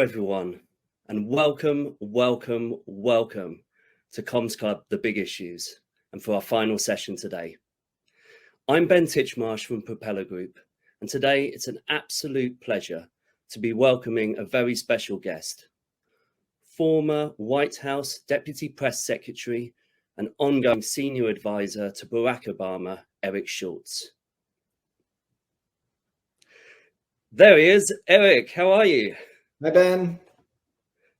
everyone, and welcome to Comms Club, The Big Issues, and for our final session today. I'm Ben Titchmarsh from Propeller Group, and today it's an absolute pleasure to be welcoming a very special guest, former White House Deputy Press Secretary and ongoing Senior Advisor to Barack Obama, Eric Schultz. There he is. Eric, how are you? Hi, Ben.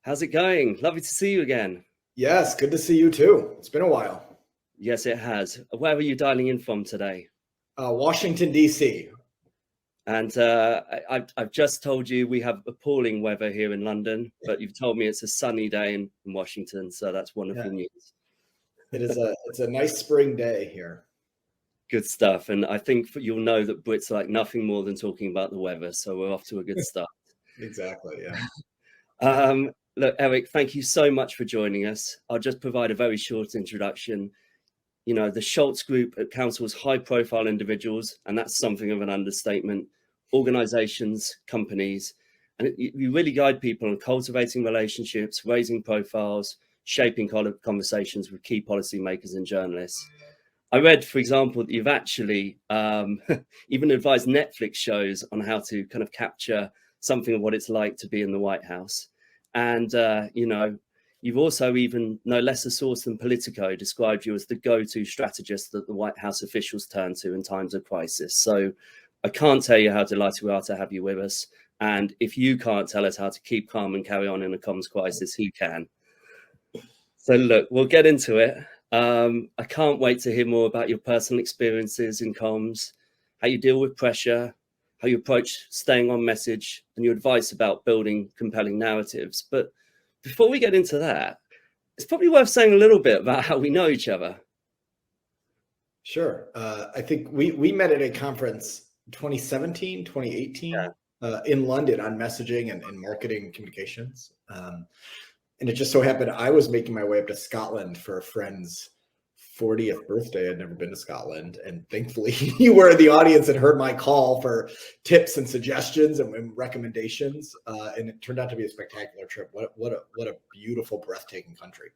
How's it going? Lovely to see you again. Yes, good to see you too. It's been a while. Yes, it has. Where are you dialing in from today? Washington, D.C. And I've just told you we have appalling weather here in London, but you've told me it's a sunny day in Washington, so that's wonderful news. It's a nice spring day here. Good stuff. And I think you'll know that Brits like nothing more than talking about the weather, so we're off to a good start. Exactly, yeah. Look, Eric, thank you so much for joining us. I'll just provide a very short introduction. You know, the Schultz Group counsels high-profile individuals, and that's something of an understatement, organizations, companies, and you really guide people on cultivating relationships, raising profiles, shaping conversations with key policymakers and journalists. I read, for example, that you've actually even advised Netflix shows on how to kind of capture something of what it's like to be in the White House. And, you know, you've also, even no less a source than Politico, described you as the go-to strategist that the White House officials turn to in times of crisis. So I can't tell you how delighted we are to have you with us. And if you can't tell us how to keep calm and carry on in a comms crisis, who can? So look, we'll get into it. I can't wait to hear more about your personal experiences in comms, how you deal with pressure, how you approach staying on message, and your advice about building compelling narratives. But before we get into that, it's probably worth saying a little bit about how we know each other. Sure. I think we met at a conference 2017, 2018 in London on messaging and marketing communications. And it just so happened I was making my way up to Scotland for a friend's 40th birthday. I'd never been to Scotland, and thankfully you were in the audience and heard my call for tips and suggestions and recommendations, and it turned out to be a spectacular trip. What a beautiful, breathtaking country.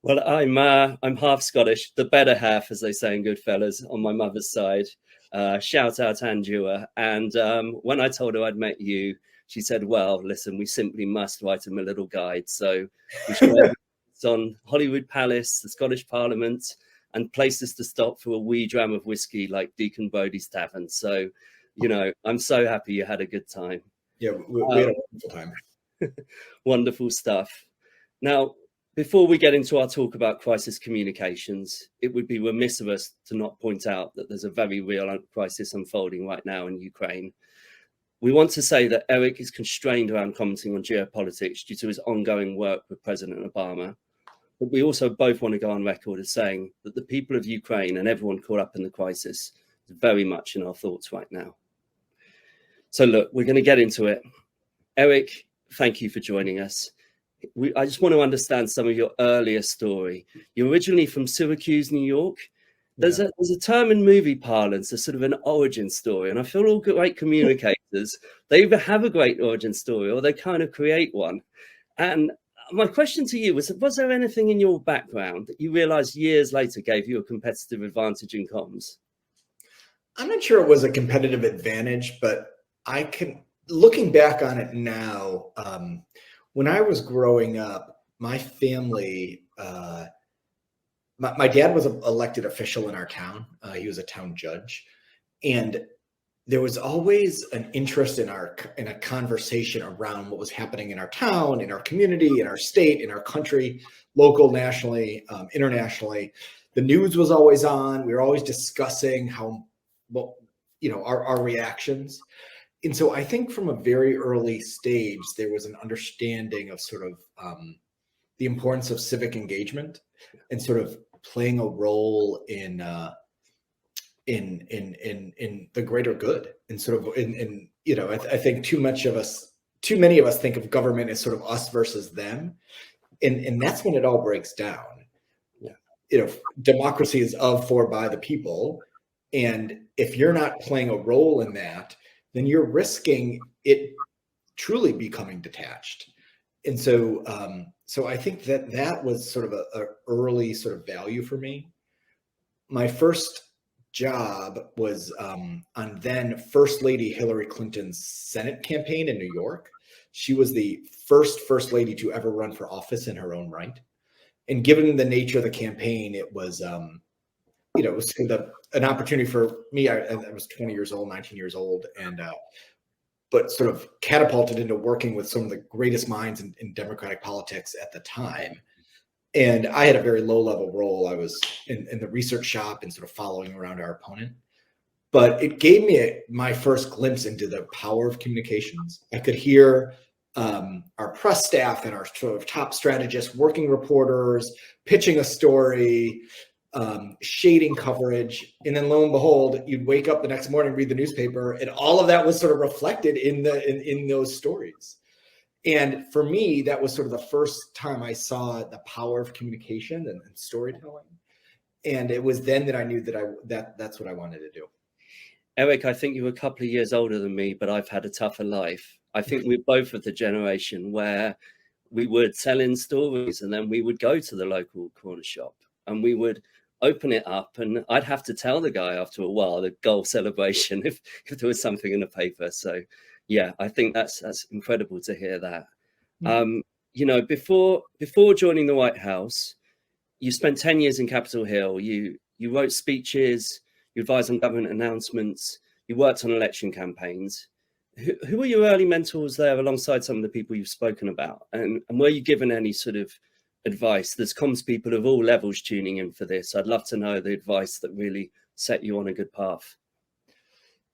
Well, I'm half Scottish, the better half, as they say in Goodfellas, on my mother's side. Shout out Andua. And when I told her I'd met you, she said, well, listen, we simply must write him a little guide. So we should on Hollywood Palace, the Scottish Parliament, and places to stop for a wee dram of whiskey like Deacon Brodie's Tavern. So, you know, I'm so happy you had a good time. Yeah, we had a wonderful time. Wonderful stuff. Now, before we get into our talk about crisis communications, it would be remiss of us to not point out that there's a very real crisis unfolding right now in Ukraine. We want to say that Eric is constrained around commenting on geopolitics due to his ongoing work with President Obama. But we also both want to go on record as saying that the people of Ukraine and everyone caught up in the crisis is very much in our thoughts right now. So look, we're going to get into it. Eric, thank you for joining us. I just want to understand some of your earlier story. You're originally from Syracuse, New York. There's a term in movie parlance, a sort of an origin story. And I feel all great communicators, they either have a great origin story or they kind of create one. And my question to you was there anything in your background that you realized years later gave you a competitive advantage in comms? I'm not sure it was a competitive advantage, but looking back on it now, when I was growing up, my family, my dad was an elected official in our town. He was a town judge, and there was always an interest in a conversation around what was happening in our town, in our community, in our state, in our country, local, nationally, internationally. The news was always on. We were always discussing our reactions. And so I think from a very early stage, there was an understanding of sort of the importance of civic engagement and sort of playing a role in the greater good, and sort of I think too many of us think of government as sort of us versus them, and that's when it all breaks down. Democracy is of, for, by the people, and if you're not playing a role in that, then you're risking it truly becoming detached. And so, so I think that was sort of a early sort of value for me. My first job was on then First Lady Hillary Clinton's Senate campaign in New York. She was the first lady to ever run for office in her own right. And given the nature of the campaign, it was, it was an opportunity for me. I was 20 years old, 19 years old, and but sort of catapulted into working with some of the greatest minds in Democratic politics at the time. And I had a very low level role. I was in the research shop and sort of following around our opponent. But it gave me my first glimpse into the power of communications. I could hear our press staff and our sort of top strategists, working reporters, pitching a story, shading coverage. And then lo and behold, you'd wake up the next morning, read the newspaper, and all of that was sort of reflected in those stories. And for me, that was sort of the first time I saw the power of communication and storytelling. And it was then that I knew that that's what I wanted to do. Eric, I think you were a couple of years older than me, but I've had a tougher life. I think we're both of the generation where we would tell in stories and then we would go to the local corner shop and we would open it up, and I'd have to tell the guy after a while the goal celebration if there was something in the paper. So yeah, I think that's incredible to hear that. Before joining the White House, you spent 10 years in Capitol Hill. You wrote speeches, you advised on government announcements, you worked on election campaigns. Who were your early mentors there alongside some of the people you've spoken about? And were you given any sort of advice? There's comms people of all levels tuning in for this. I'd love to know the advice that really set you on a good path.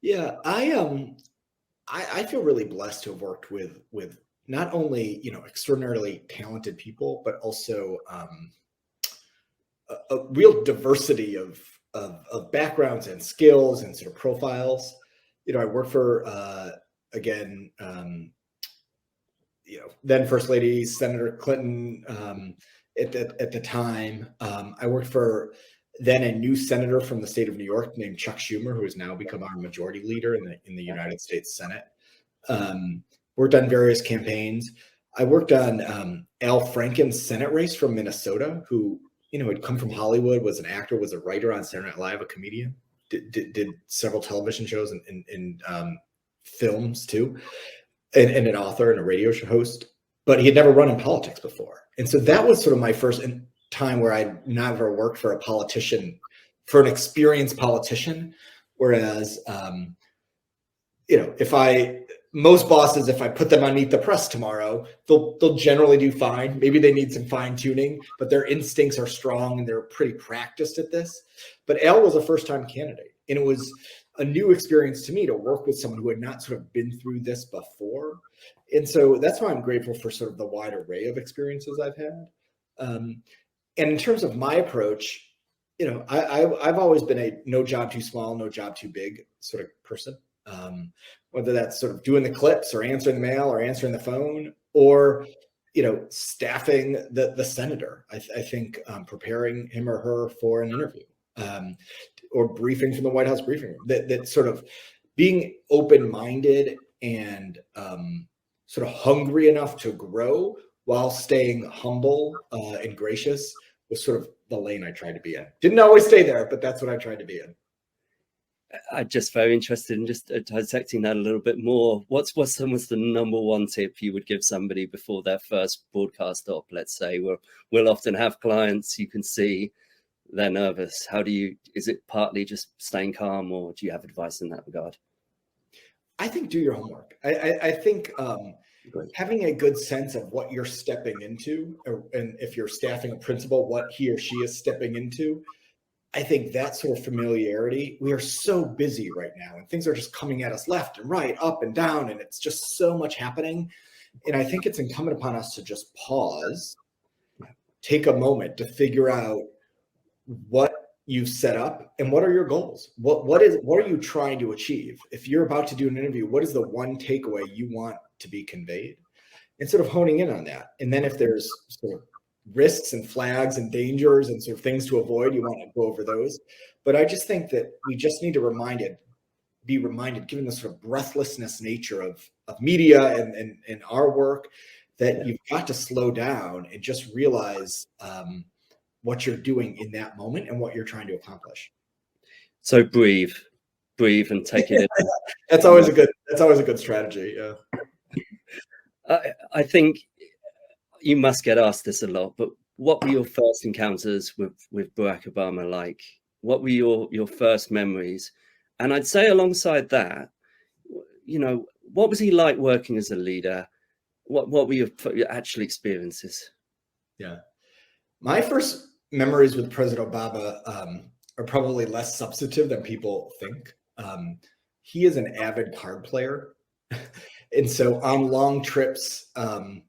Yeah, I feel really blessed to have worked with not only, extraordinarily talented people, but also a real diversity of backgrounds and skills and sort of profiles. I worked for then First Lady Senator Clinton at the time. I worked for then a new senator from the state of New York named Chuck Schumer, who has now become our majority leader in the United States Senate. Worked on various campaigns. I worked on Al Franken's Senate race from Minnesota, who had come from Hollywood, was an actor, was a writer on Saturday Night Live, a comedian, did several television shows and films too, and an author and a radio show host, but he had never run in politics before. And so that was sort of my first time where I'd never worked for a politician, for an experienced politician. Whereas, most bosses, if I put them on Meet the Press tomorrow, they'll generally do fine. Maybe they need some fine tuning, but their instincts are strong and they're pretty practiced at this. But Al was a first-time candidate, and it was a new experience to me to work with someone who had not sort of been through this before. And so that's why I'm grateful for sort of the wide array of experiences I've had. And in terms of my approach, I've always been a no job too small, no job too big sort of person. Whether that's sort of doing the clips or answering the mail or answering the phone or, staffing the senator. I think preparing him or her for an interview or briefing from the White House briefing room, that sort of being open-minded and sort of hungry enough to grow while staying humble and gracious was sort of the lane I tried to be in. Didn't always stay there, but that's what I tried to be in. I'm just very interested in just dissecting that a little bit more. What's the number one tip you would give somebody before their first broadcast op? Let's say we'll often have clients, you can see they're nervous. Is it partly just staying calm, or do you have advice in that regard? I think do your homework. I think having a good sense of what you're stepping into, and if you're staffing a principal, what he or she is stepping into. I think that sort of familiarity, we are so busy right now and things are just coming at us left and right, up and down, and it's just so much happening. And I think it's incumbent upon us to just pause, take a moment to figure out what you've set up and what are your goals? What are you trying to achieve? If you're about to do an interview, what is the one takeaway you want to be conveyed? And sort of honing in on that. And then if there's sort of risks and flags and dangers and sort of things to avoid, you want to go over those. But I just think that we just need to be reminded, given the sort of breathlessness nature of media and our work, that you've got to slow down and just realize what you're doing in that moment and what you're trying to accomplish. So breathe and take it in. That's always a good strategy. Yeah. I think you must get asked this a lot, but what were your first encounters with Barack Obama like? What were your first memories? And I'd say alongside that, what was he like working as a leader? What were your actual experiences? Yeah. My first memories with President Obama are probably less substantive than people think. He is an avid card player. And so on long trips on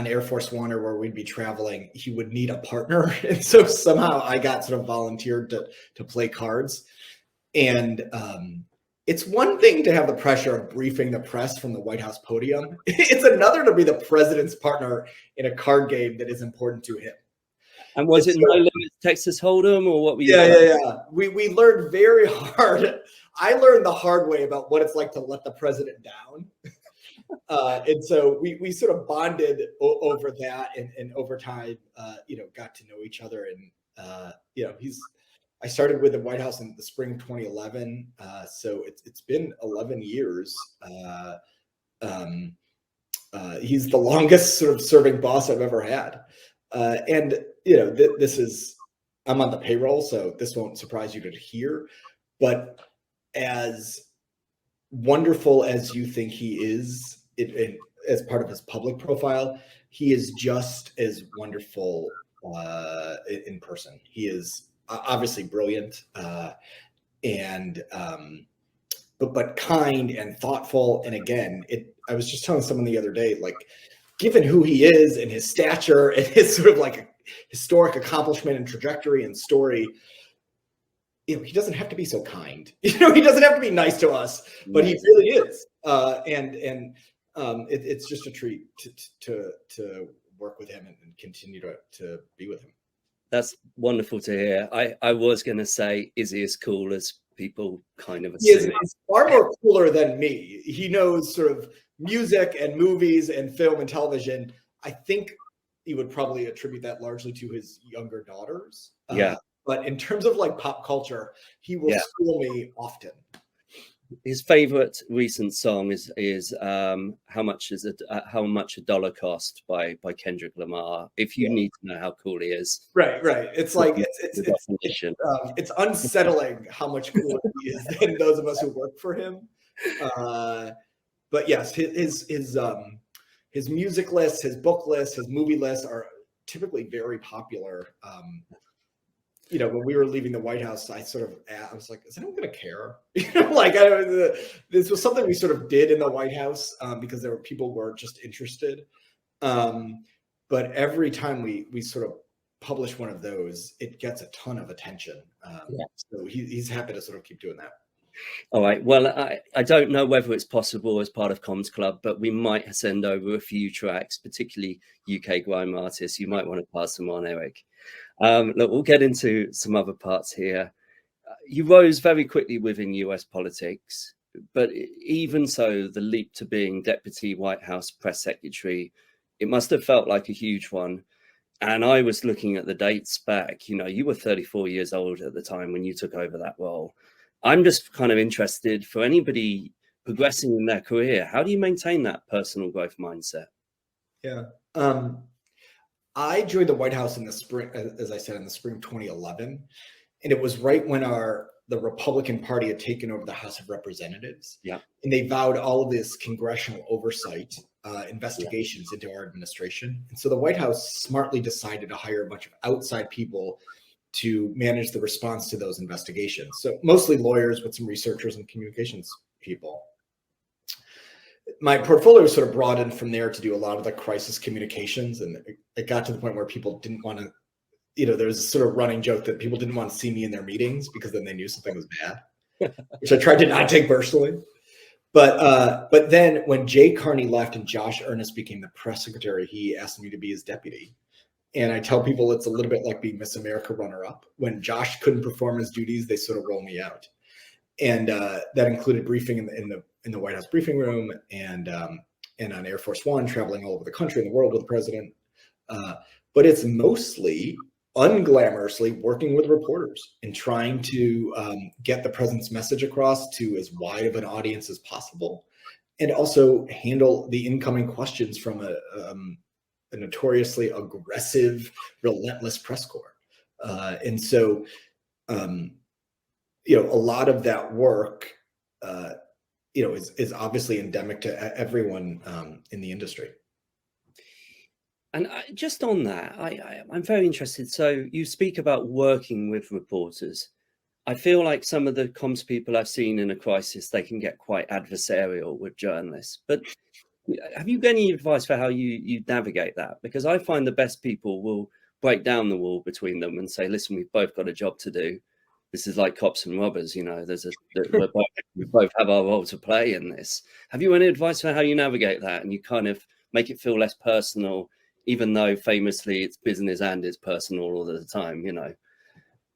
Air Force One or where we'd be traveling, he would need a partner. And so somehow I got sort of volunteered to play cards. And it's one thing to have the pressure of briefing the press from the White House podium. It's another to be the president's partner in a card game that is important to him. And was it No Limits Texas Hold'em, or what were you? Yeah. We learned very hard. I learned the hard way about what it's like to let the president down. And so we sort of bonded over that, and over time, got to know each other. And I started with the White House in the spring 2011, so it's been 11 years. He's the longest sort of serving boss I've ever had, and I'm on the payroll, so this won't surprise you to hear. But as wonderful as you think he is, as part of his public profile, he is just as wonderful in person. He is obviously brilliant, but kind and thoughtful. And again, I was just telling someone the other day, like, given who he is and his stature and his sort of like historic accomplishment and trajectory and story, he doesn't have to be so kind. He doesn't have to be nice to us, but he really is. It's just a treat to work with him and continue to be with him. That's wonderful to hear. I was going to say, is he as cool as people kind of assume? He's far more cooler than me. He knows sort of music and movies and film and television. I think he would probably attribute that largely to his younger daughters. But in terms of like pop culture, he will school me often. His favorite recent song is "How Much a Dollar Cost" by Kendrick Lamar. If you need to know how cool he is, right. It's like it's unsettling how much cooler he is than those of us who work for him. But yes, his music lists, his book lists, his movie lists are typically very popular. When we were leaving the White House, I was like, is anyone going to care? This was something we sort of did in the White House because there were people who were just interested. But every time we sort of publish one of those, it gets a ton of attention. So he's happy to sort of keep doing that. All right. Well, I don't know whether it's possible as part of Comms Club, but we might send over a few tracks, particularly UK grime artists. You might want to pass them on, Eric. Look, we'll get into some other parts here. You rose very quickly within US politics, but even so, the leap to being Deputy White House Press Secretary, it must have felt like a huge one. And I was looking at the dates back, you were 34 years old at the time when you took over that role. I'm just kind of interested, for anybody progressing in their career, how do you maintain that personal growth mindset? Yeah. I joined the White House in the spring, as I said, in the spring 2011. And it was right when the Republican Party had taken over the House of Representatives. Yeah. And they vowed all of this congressional oversight investigations into our administration. And so the White House smartly decided to hire a bunch of outside people to manage the response to those investigations. So mostly lawyers, but some researchers and communications people. My portfolio was sort of broadened from there to do a lot of the crisis communications. And it got to the point where people didn't want to, there was a sort of running joke that people didn't want to see me in their meetings because then they knew something was bad, which I tried to not take personally. But then when Jay Carney left and Josh Earnest became the press secretary, he asked me to be his deputy. And I tell people it's a little bit like being Miss America runner-up. When Josh couldn't perform his duties, they sort of roll me out. And that included briefing in the in the White House briefing room and on Air Force One, traveling all over the country and the world with the president. But it's mostly unglamorously working with reporters and trying to get the president's message across to as wide of an audience as possible, and also handle the incoming questions from a notoriously aggressive, relentless press corps. And so, a lot of that work, is obviously endemic to everyone in the industry. And just on that, I'm very interested. So you speak about working with reporters. I feel like some of the comms people I've seen in a crisis, they can get quite adversarial with journalists. But have you got any advice for how you navigate that? Because I find the best people will break down the wall between them and say, listen, we've both got a job to do. This is like cops and robbers, we both have our role to play in this. Have you any advice for how you navigate that and you kind of make it feel less personal, even though famously it's business and it's personal all the time,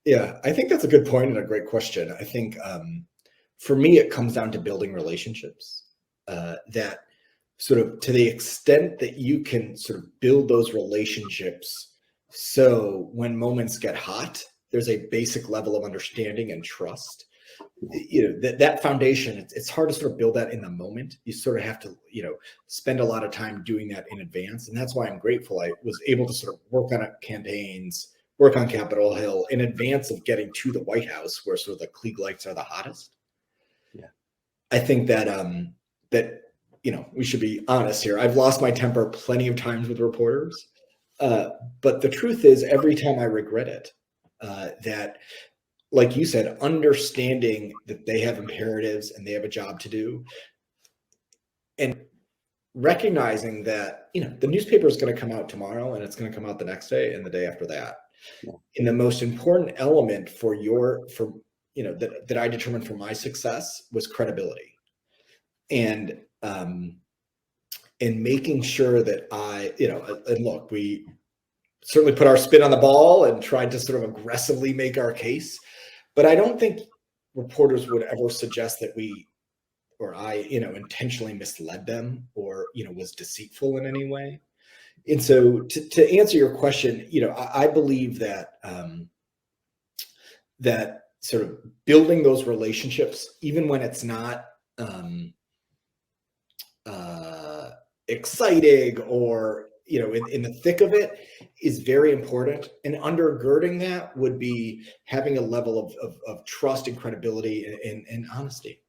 Yeah, I think that's a good point and a great question. I think for me, it comes down to building relationships that sort of, to the extent that you can sort of build those relationships, so when moments get hot, there's a basic level of understanding and trust. That foundation, it's hard to sort of build that in the moment. You sort of have to, spend a lot of time doing that in advance. And that's why I'm grateful I was able to sort of work on campaigns, work on Capitol Hill in advance of getting to the White House, where sort of the Klieg lights are the hottest. Yeah. I think that, we should be honest here. I've lost my temper plenty of times with reporters. But the truth is, every time I regret it, that, like you said, understanding that they have imperatives and they have a job to do, and recognizing that, the newspaper is going to come out tomorrow and it's going to come out the next day and the day after that. Yeah. And the most important element that I determined for my success was credibility, and making sure that and look, we certainly put our spin on the ball and tried to sort of aggressively make our case. But I don't think reporters would ever suggest that I intentionally misled them or, was deceitful in any way. And so to answer your question, I believe that, that sort of building those relationships, even when it's not exciting or, in the thick of it, is very important. And undergirding that would be having a level of trust and credibility and honesty.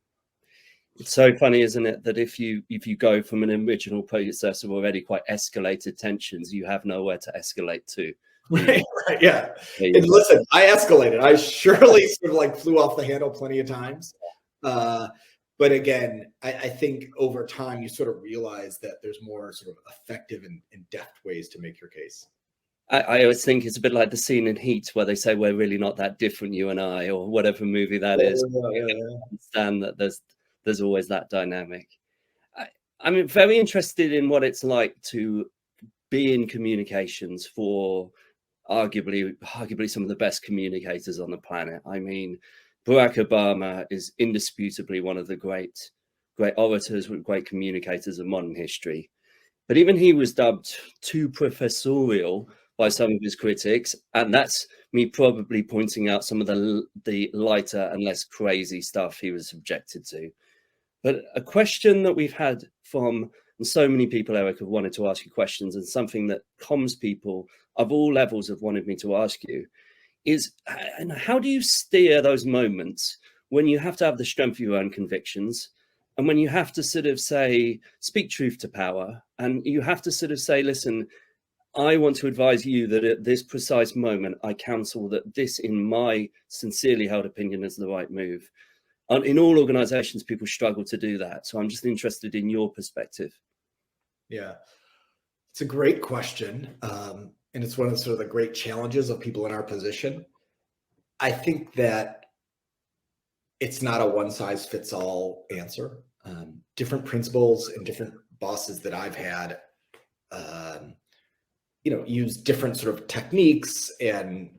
It's so funny, isn't it, that if you go from an original process of already quite escalated tensions, you have nowhere to escalate to. Right, yeah. And listen, I escalated. I surely sort of flew off the handle plenty of times. But again, I think over time you sort of realize that there's more sort of effective and deft ways to make your case. I always think it's a bit like the scene in Heat where they say we're really not that different, you and I, or whatever movie that is. I understand that there's always that dynamic. I'm very interested in what it's like to be in communications for arguably some of the best communicators on the planet. I mean, Barack Obama is indisputably one of the great orators, great communicators of modern history. But even he was dubbed too professorial by some of his critics. And that's me probably pointing out some of the lighter and less crazy stuff he was subjected to. But a question that we've had from so many people, Eric, have wanted to ask you questions, and something that comms people of all levels have wanted me to ask you is, how do you steer those moments when you have to have the strength of your own convictions, and when you have to sort of speak truth to power, and you have to sort of say, listen, I want to advise you that at this precise moment, I counsel that this, in my sincerely held opinion, is the right move. In all organizations, people struggle to do that. So I'm just interested in your perspective. Yeah, it's a great question. And it's one of the great challenges of people in our position. I think that it's not a one size fits all answer. Different principals and different bosses that I've had, use different sort of techniques and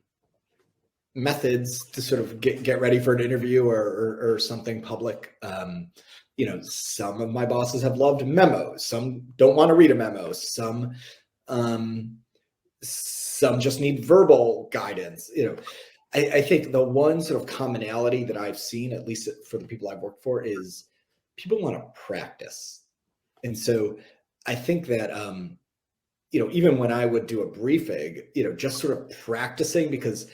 methods to sort of get ready for an interview or something public. Some of my bosses have loved memos. Some don't want to read a memo. Some just need verbal guidance. I think the one sort of commonality that I've seen, at least for the people I've worked for, is people want to practice. And so I think that, even when I would do a briefing, just sort of practicing, because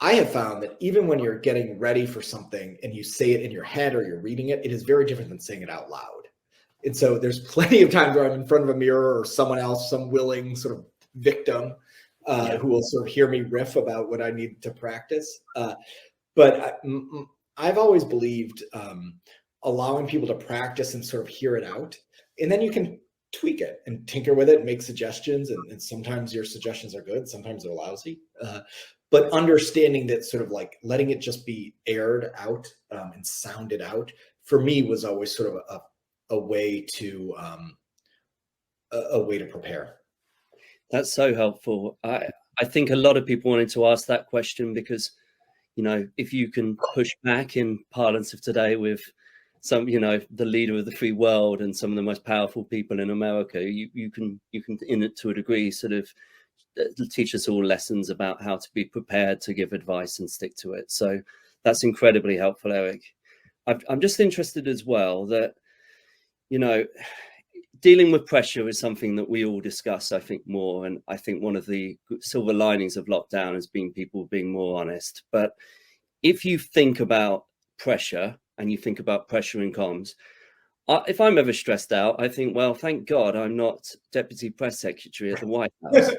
I have found that even when you're getting ready for something and you say it in your head or you're reading it, it is very different than saying it out loud. And so there's plenty of times where I'm in front of a mirror or someone else, some willing sort of victim who will sort of hear me riff about what I need to practice. But I've always believed allowing people to practice and sort of hear it out. And then you can tweak it and tinker with it, make suggestions. And sometimes your suggestions are good, sometimes they're lousy. But understanding that sort of like letting it just be aired out and sounded out, for me, was always sort of a way to prepare. That's so helpful. I think a lot of people wanted to ask that question because, if you can push back in parlance of today with some, the leader of the free world and some of the most powerful people in America, you can in it to a degree sort of teach us all lessons about how to be prepared to give advice and stick to it. So that's incredibly helpful, Eric. I'm just interested as well that, dealing with pressure is something that we all discuss, I think, more. And I think one of the silver linings of lockdown has been people being more honest. But if you think about pressure and you think about pressure in comms, if I'm ever stressed out, I think, well, thank God I'm not deputy press secretary at the White House.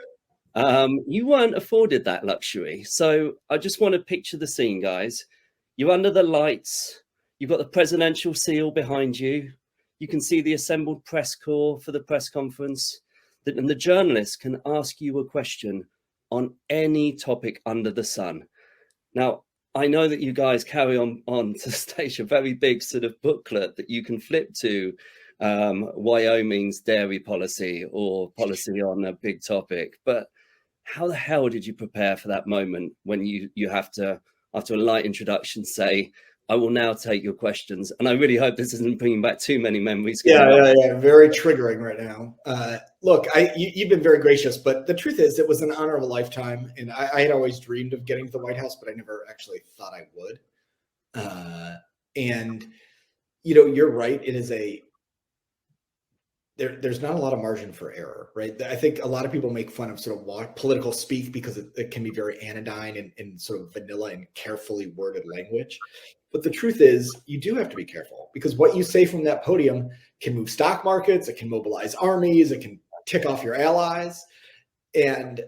You weren't afforded that luxury. So I just want to picture the scene, guys. You're under the lights. You've got the presidential seal behind you. You can see the assembled press corps for the press conference. And the journalist can ask you a question on any topic under the sun. Now, I know that you guys carry on to stage a very big sort of booklet that you can flip to Wyoming's dairy policy or policy on a big topic. But how the hell did you prepare for that moment when you have to, after a light introduction, say, I will now take your questions? And I really hope this isn't bringing back too many memories. Yeah. Very triggering right now. Look, you've been very gracious, but the truth is it was an honor of a lifetime. And I had always dreamed of getting to the White House, but I never actually thought I would. And you're right. It is there's not a lot of margin for error, right? I think a lot of people make fun of sort of political speak because it can be very anodyne and sort of vanilla and carefully worded language. But the truth is you do have to be careful, because what you say from that podium can move stock markets, it can mobilize armies, it can tick off your allies. And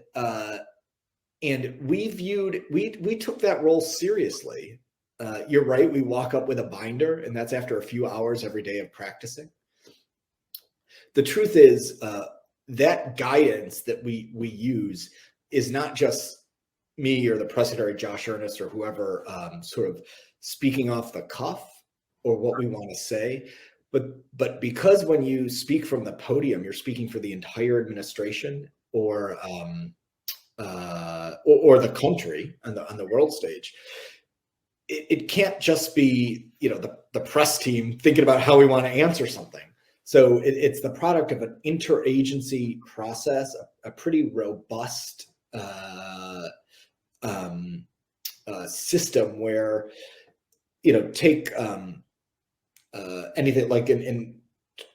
we took that role seriously. You're right. We walk up with a binder, and that's after a few hours every day of practicing. The truth is that guidance that we use is not just me or the press secretary, Josh Earnest, or whoever sort of speaking off the cuff or what we want to say, but because when you speak from the podium, you're speaking for the entire administration or the country on the world stage. It can't just be the press team thinking about how we want to answer something. So it's the product of an interagency process, a pretty robust system where, take anything like in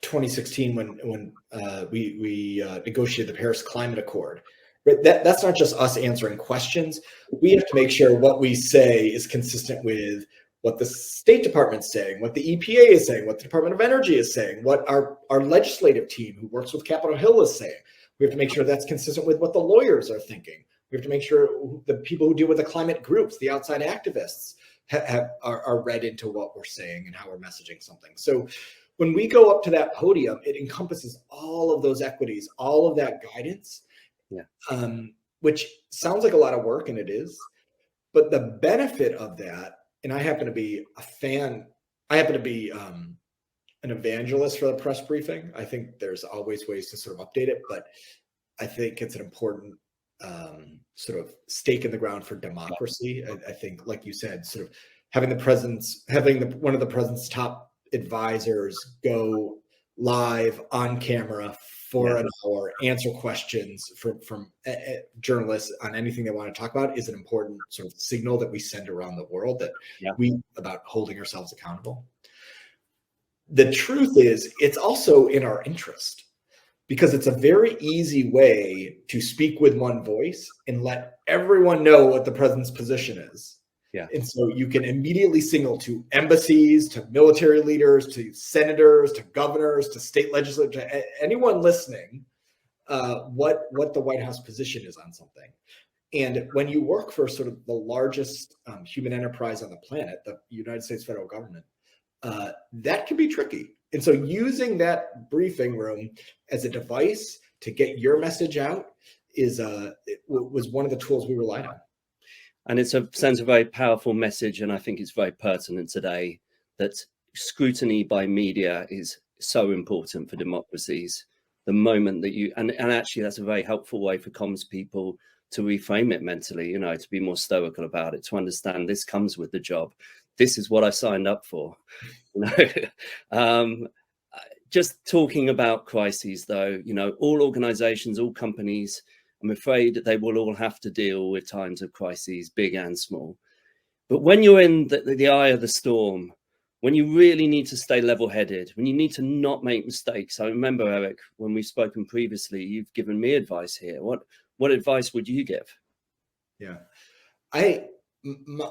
2016 when we negotiated the Paris Climate Accord. Right? That's not just us answering questions. We have to make sure what we say is consistent with what the State Department's saying, what the EPA is saying, what the Department of Energy is saying, what our legislative team who works with Capitol Hill is saying. We have to make sure that's consistent with what the lawyers are thinking. We have to make sure the people who deal with the climate groups, the outside activists, are read into what we're saying and how we're messaging something. So when we go up to that podium, it encompasses all of those equities, all of that guidance, which sounds like a lot of work, and it is. But the benefit of that, and I happen to be a fan, I happen to be an evangelist for the press briefing. I think there's always ways to sort of update it, but I think it's an important sort of stake in the ground for democracy. I think, like you said, sort of having one of the president's top advisors go live on camera for an hour, answer questions from journalists on anything they want to talk about is an important sort of signal that we send around the world that about holding ourselves accountable. The truth is, it's also in our interest, because it's a very easy way to speak with one voice and let everyone know what the president's position is. Yeah. And so you can immediately signal to embassies, to military leaders, to senators, to governors, to state legislators, anyone listening, what the White House position is on something. And when you work for sort of the largest human enterprise on the planet, the United States federal government, that can be tricky. And so using that briefing room as a device to get your message out was one of the tools we relied on. And it sends a very powerful message, and I think it's very pertinent today that scrutiny by media is so important for democracies. The moment that and actually that's a very helpful way for comms people to reframe it mentally, to be more stoical about it, to understand this comes with the job. This is what I signed up for. Just talking about crises, though, all organizations, all companies, I'm afraid that they will all have to deal with times of crises, big and small. But when you're in the eye of the storm, when you really need to stay level-headed, when you need to not make mistakes. I remember, Eric, when we've spoken previously, you've given me advice here. What advice would you give? Yeah,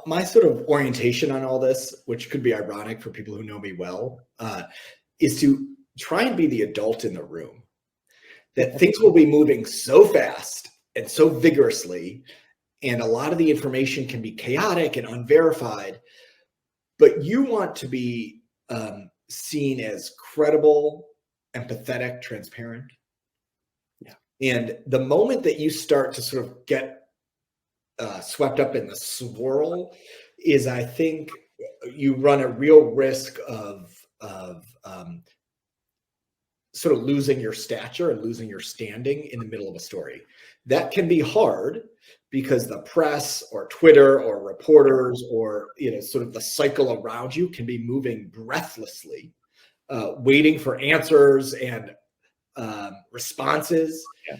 my sort of orientation on all this, which could be ironic for people who know me well, is to try and be the adult in the room. That things will be moving so fast and so vigorously, and a lot of the information can be chaotic and unverified, but you want to be seen as credible, empathetic, transparent. Yeah. And the moment that you start to sort of get swept up in the swirl is, I think, you run a real risk of sort of losing your stature and losing your standing in the middle of a story. That can be hard because the press or Twitter or reporters or sort of the cycle around you can be moving breathlessly, waiting for answers and responses. Yeah.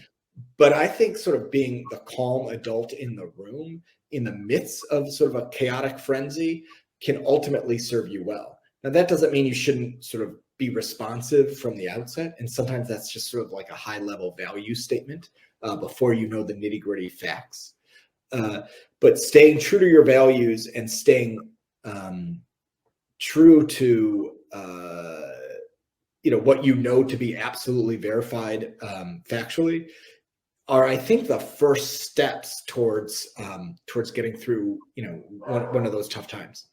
But I think sort of being the calm adult in the room in the midst of sort of a chaotic frenzy can ultimately serve you well. Now, that doesn't mean you shouldn't sort of be responsive from the outset. And sometimes that's just sort of like a high level value statement before you know the nitty gritty facts. But staying true to your values and staying true to what you know to be absolutely verified factually are, I think, the first steps towards getting through one of those tough times.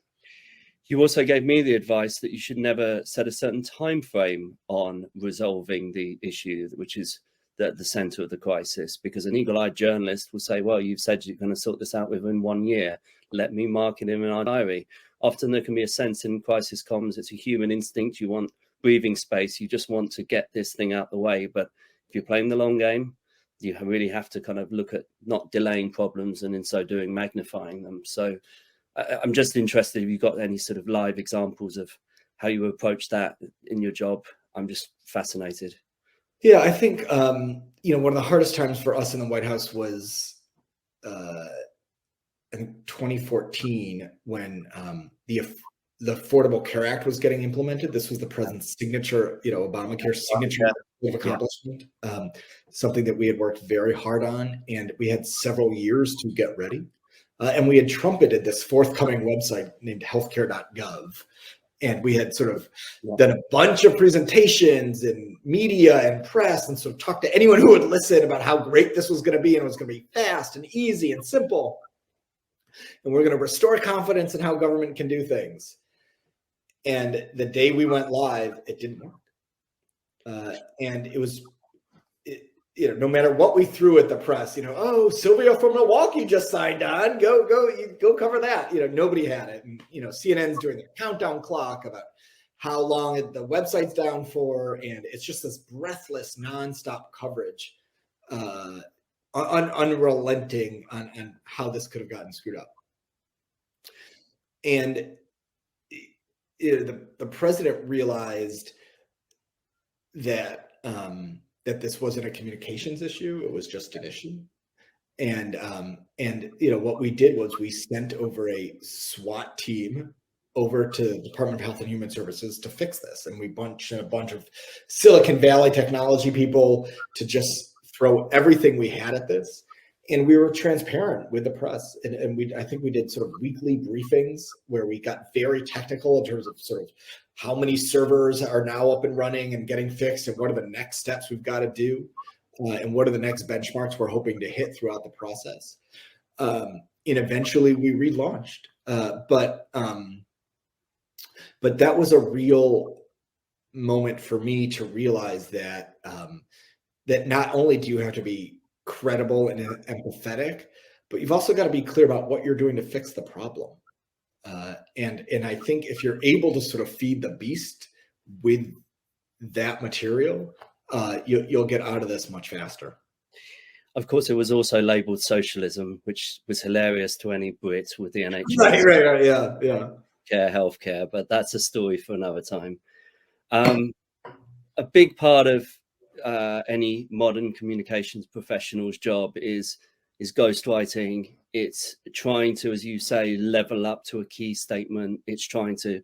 You also gave me the advice that you should never set a certain time frame on resolving the issue, which is the center of the crisis, because an eagle-eyed journalist will say, well, you've said you're going to sort this out within 1 year. Let me mark it in our diary. Often there can be a sense in crisis comms, it's a human instinct. You want breathing space. You just want to get this thing out the way. But if you're playing the long game, you really have to kind of look at not delaying problems and in so doing magnifying them. So I'm just interested if you've got any sort of live examples of how you approach that in your job. I'm just fascinated. Yeah, I think, one of the hardest times for us in the White House was, I think 2014, when the Affordable Care Act was getting implemented. This was the president's signature, Obamacare's signature of accomplishment, something that we had worked very hard on, and we had several years to get ready. And we had trumpeted this forthcoming website named healthcare.gov. And we had sort of done a bunch of presentations in media and press and sort of talked to anyone who would listen about how great this was going to be. And it was going to be fast and easy and simple. And we're going to restore confidence in how government can do things. And the day we went live, it didn't work. And it was, no matter what we threw at the press, oh, Sylvia from Milwaukee just signed on. Go cover that. Nobody had it. And, CNN's doing a countdown clock about how long the website's down for. And it's just this breathless, nonstop coverage unrelenting on how this could have gotten screwed up. And the president realized that that this wasn't a communications issue; it was just an issue. And what we did was we sent over a SWAT team over to the Department of Health and Human Services to fix this, and we a bunch of Silicon Valley technology people to just throw everything we had at this. And we were transparent with the press, and I think we did sort of weekly briefings where we got very technical in terms of sort of how many servers are now up and running and getting fixed, and what are the next steps we've got to do, and what are the next benchmarks we're hoping to hit throughout the process. And eventually we relaunched, but that was a real moment for me to realize that that not only do you have to be credible and empathetic, but you've also got to be clear about what you're doing to fix the problem. And I think if you're able to sort of feed the beast with that material, you'll get out of this much faster. Of course, it was also labeled socialism, which was hilarious to any Brit with the NHS. Right, yeah. Care, healthcare, but that's a story for another time. A big part of any modern communications professional's job is ghostwriting. It's trying to, as you say, level up to a key statement. It's trying to,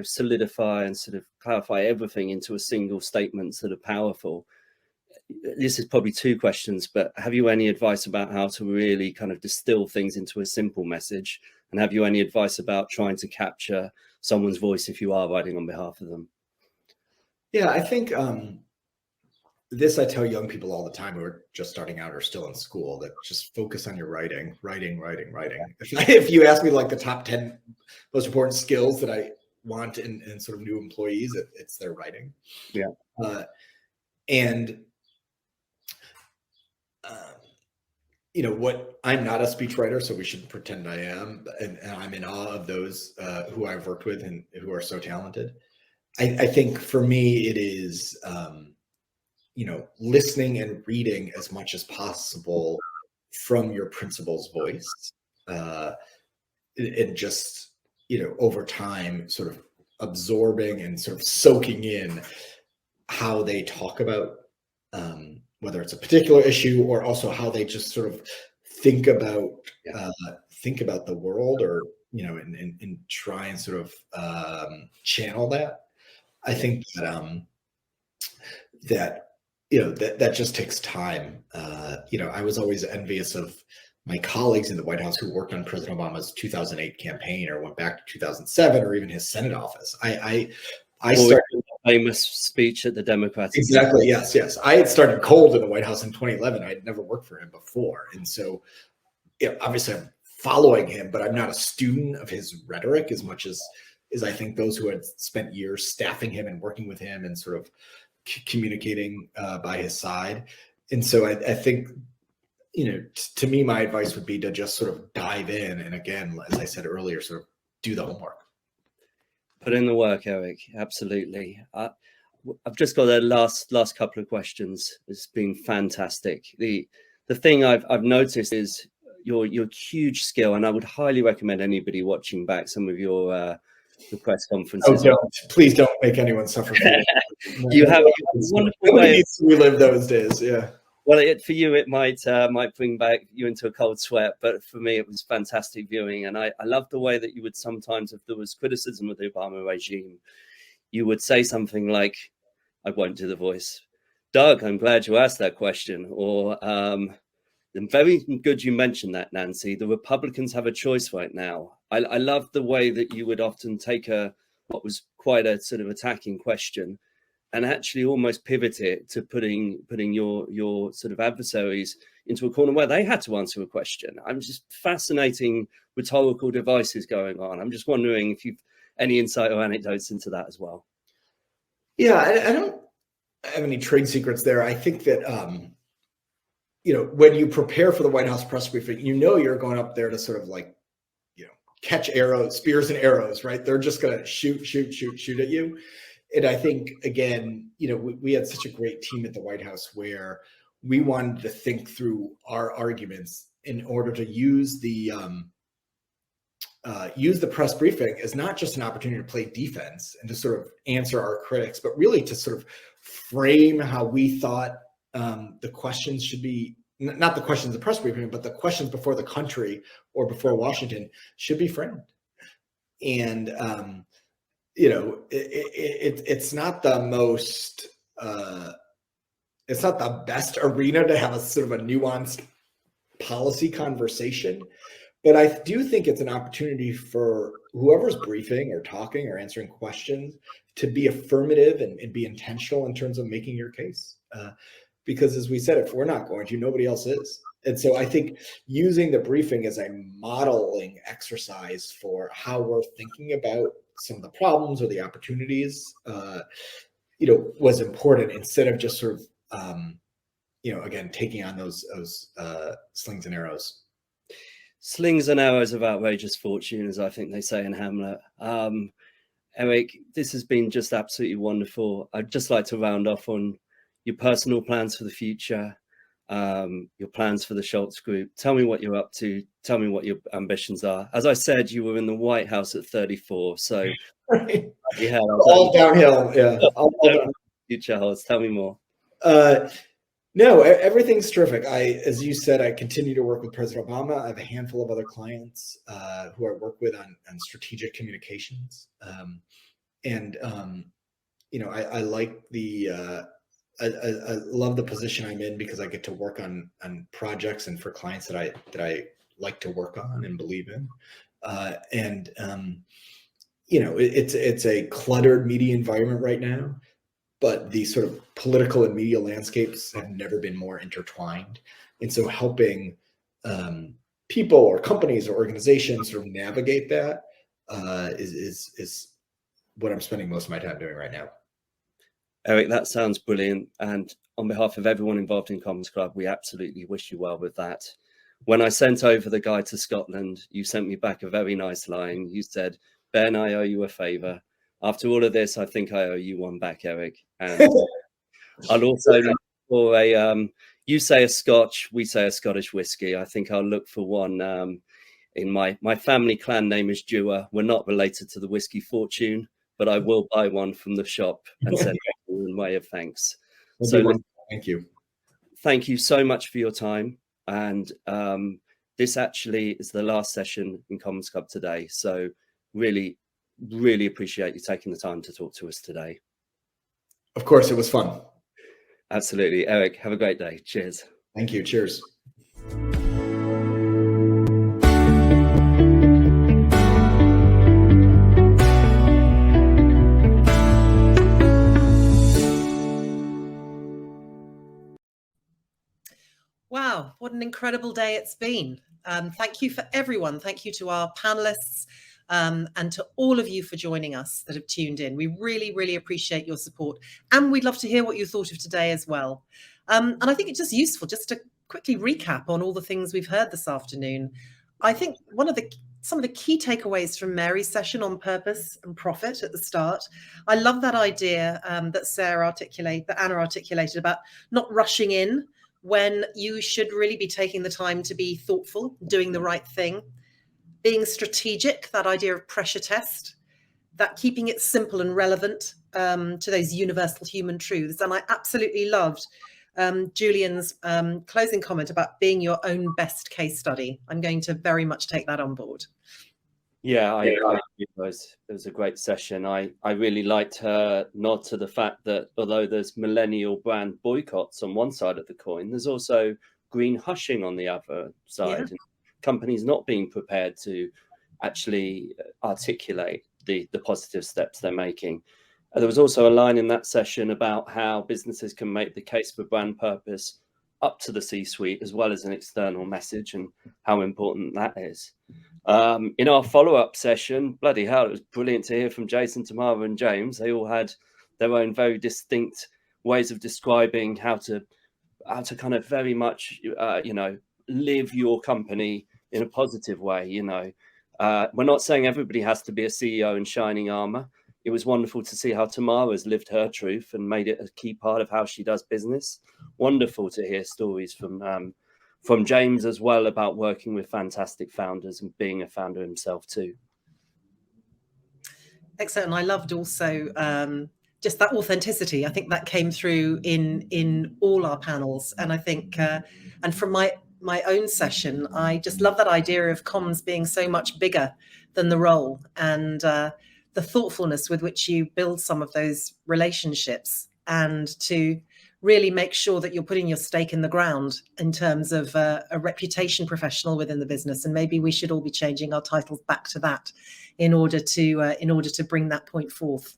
solidify and sort of clarify everything into a single statement that are powerful. This is probably two questions, but have you any advice about how to really kind of distill things into a simple message? And have you any advice about trying to capture someone's voice if you are writing on behalf of them? Yeah, I think this I tell young people all the time who are just starting out or still in school, that just focus on your writing. If you ask me like the top 10 most important skills that I want in sort of new employees, it's their writing. Yeah. What I'm not a speechwriter, so we shouldn't pretend I am, and I'm in awe of those who I've worked with and who are so talented. I think for me, it is, listening and reading as much as possible from your principal's voice, and just, over time, sort of absorbing and sort of soaking in how they talk about whether it's a particular issue or also how they just sort of think about the world, or and try and sort of channel that. I think that just takes time. I was always envious of my colleagues in the White House who worked on President Obama's 2008 campaign, or went back to 2007, or even his Senate office. I started a famous speech at the Democrats. Exactly. Yes. I had started cold in the White House in 2011. I had never worked for him before, and so obviously I'm following him, but I'm not a student of his rhetoric as much as I think those who had spent years staffing him and working with him and sort of communicating by his side. And so I think, to me, my advice would be to just sort of dive in. And again, as I said earlier, sort of do the homework. Put in the work, Eric. Absolutely. I've just got the last couple of questions. It's been fantastic. The thing I've noticed is your huge skill, and I would highly recommend anybody watching back some of your the press conferences. Oh, please don't make anyone suffer. You have a wonderful way to relive those days. Yeah. Well, for you, it might bring back you into a cold sweat, but for me, it was fantastic viewing. And I love the way that you would sometimes, if there was criticism of the Obama regime, you would say something like, I won't do the voice. Doug, I'm glad you asked that question. Or, very good you mentioned that, Nancy. The Republicans have a choice right now. I love the way that you would often take what was quite a sort of attacking question and actually almost pivot it to putting your sort of adversaries into a corner where they had to answer a question. I'm just fascinating rhetorical devices going on. I'm just wondering if you've any insight or anecdotes into that as well. Yeah, I don't have any trade secrets there. I think that, when you prepare for the White House press briefing, you're going up there to sort of like, catch arrows, spears and arrows, right? They're just going to shoot at you. And I think, again, we had such a great team at the White House where we wanted to think through our arguments in order to use the press briefing as not just an opportunity to play defense and to sort of answer our critics, but really to sort of frame how we thought the questions should be, not the questions of the press briefing, but the questions before the country or before Washington should be framed. And, it's not the most, it's not the best arena to have a sort of a nuanced policy conversation, but I do think it's an opportunity for whoever's briefing or talking or answering questions to be affirmative and be intentional in terms of making your case. Because as we said, if we're not going to, nobody else is. And so I think using the briefing as a modeling exercise for how we're thinking about some of the problems or the opportunities, was important, instead of just sort of, again, taking on those slings and arrows. Slings and arrows of outrageous fortune, as I think they say in Hamlet. Eric, this has been just absolutely wonderful. I'd just like to round off on your personal plans for the future, your plans for the Schultz Group. Tell me what you're up to. Tell me what your ambitions are. As I said, you were in the White House at 34, so yeah, all downhill. Yeah, all downhill. Future holds. Tell me more. No, everything's terrific. As you said, I continue to work with President Obama. I have a handful of other clients who I work with on strategic communications. I like I love the position I'm in because I get to work on projects and for clients that I like to work on and believe in. It's a cluttered media environment right now, but the sort of political and media landscapes have never been more intertwined. And so helping people or companies or organizations sort of navigate that is what I'm spending most of my time doing right now. Eric, that sounds brilliant. And on behalf of everyone involved in Commons Club, we absolutely wish you well with that. When I sent over the guide to Scotland, you sent me back a very nice line. You said, Ben, I owe you a favor. After all of this, I think I owe you one back, Eric. And I'll also look for you say a Scotch, we say a Scottish whiskey. I think I'll look for one in my family clan name is Dewar. We're not related to the whiskey fortune, but I will buy one from the shop and send it in way of thanks. Thank you. Thank you so much for your time. And this actually is the last session in Commons Club today. So really appreciate you taking the time to talk to us today. Of course, it was fun. Absolutely. Eric, have a great day. Cheers. Thank you. Cheers. Wow, what an incredible day it's been. Thank you for everyone. Thank you to our panelists and to all of you for joining us that have tuned in. We really appreciate your support, and we'd love to hear what you thought of today as well. And I think it's just useful just to quickly recap on all the things we've heard this afternoon. I think some of the key takeaways from Mary's session on purpose and profit at the start. I love that idea that Anna articulated about not rushing in when you should really be taking the time to be thoughtful, doing the right thing, being strategic, that idea of pressure test, that keeping it simple and relevant to those universal human truths. And I absolutely loved Julian's closing comment about being your own best case study. I'm going to very much take that on board. Yeah, it was a great session. I really liked her nod to the fact that although there's millennial brand boycotts on one side of the coin, there's also green hushing on the other side. Yeah. And companies not being prepared to actually articulate the positive steps they're making. There was also a line in that session about how businesses can make the case for brand purpose up to the C-suite as well as an external message, and how important that is. In our follow-up session, bloody hell, it was brilliant to hear from Jason, Tamara and James. They all had their own very distinct ways of describing how to kind of very much, live your company in a positive way. We're not saying everybody has to be a CEO in shining armor, it was wonderful to see how Tamara's lived her truth and made it a key part of how she does business. Wonderful to hear stories from James as well about working with fantastic founders and being a founder himself too. Excellent. And I loved also just that authenticity. I think that came through in all our panels. And I think, and from my own session, I just love that idea of comms being so much bigger than the role, and the thoughtfulness with which you build some of those relationships, and to really make sure that you're putting your stake in the ground in terms of a reputation professional within the business. And maybe we should all be changing our titles back to that in order to bring that point forth.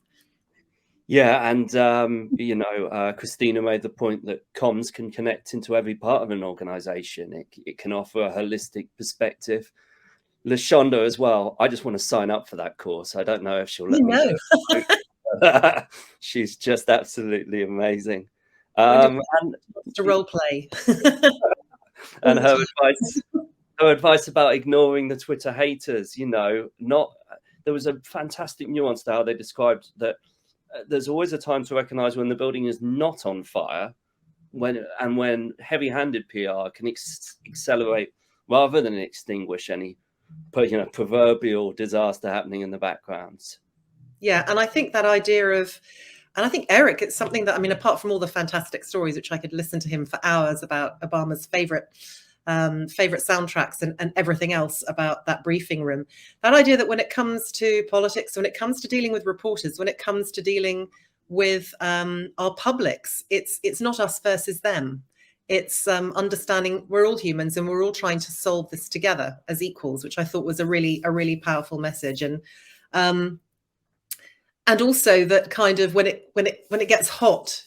Yeah, and Christina made the point that comms can connect into every part of an organization. It can offer a holistic perspective. LaShonda as well. I just want to sign up for that course. I don't know if she'll let me go. She's just absolutely amazing. And to role play. And her advice about ignoring the Twitter haters, there was a fantastic nuance to how they described that there's always a time to recognize when the building is not on fire, when heavy-handed PR can accelerate rather than extinguish any proverbial disaster happening in the background. Yeah, and I think that idea of, and I think Eric, it's something that, I mean, apart from all the fantastic stories, which I could listen to him for hours about Obama's favorite soundtracks and everything else about that briefing room, that idea that when it comes to politics, when it comes to dealing with reporters, when it comes to dealing with our publics, it's not us versus them. It's understanding we're all humans and we're all trying to solve this together as equals, which I thought was a really powerful message. And also that kind of when it gets hot,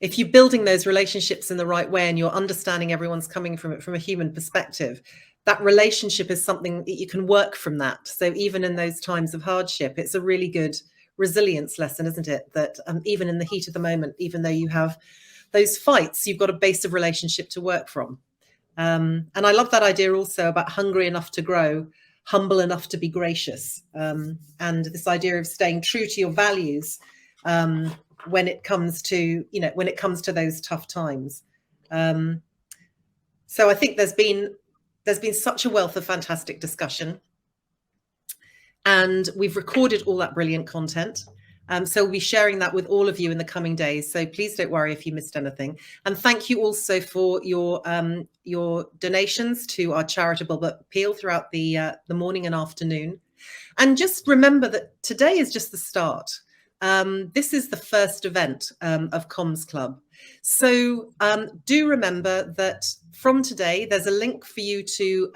if you're building those relationships in the right way and you're understanding everyone's coming from it from a human perspective, that relationship is something that you can work from that. So even in those times of hardship, it's a really good resilience lesson, isn't it? That even in the heat of the moment, even though you have those fights, you've got a base of relationship to work from. And I love that idea also about hungry enough to grow, humble enough to be gracious. And this idea of staying true to your values when it comes to, those tough times. So I think there's been such a wealth of fantastic discussion. And we've recorded all that brilliant content. So we'll be sharing that with all of you in the coming days. So please don't worry if you missed anything. And thank you also for your donations to our charitable appeal throughout the morning and afternoon. And just remember that today is just the start. This is the first event of Comms Club. So do remember that from today, there's a link for you to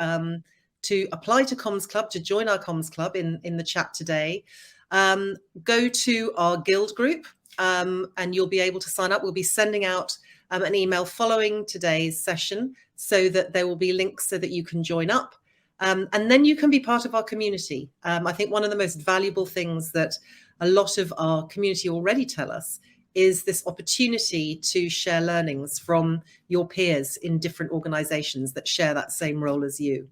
apply to Comms Club, to join our Comms Club in the chat today. Go to our guild group and you'll be able to sign up. We'll be sending out an email following today's session so that there will be links so that you can join up. And then you can be part of our community. I think one of the most valuable things that a lot of our community already tell us is this opportunity to share learnings from your peers in different organizations that share that same role as you.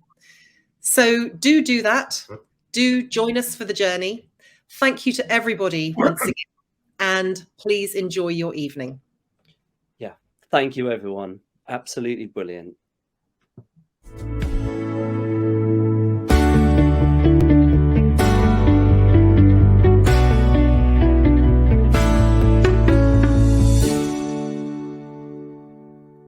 So do that. Do join us for the journey. Thank you to everybody once again, and please enjoy your evening. Yeah, thank you, everyone. Absolutely brilliant.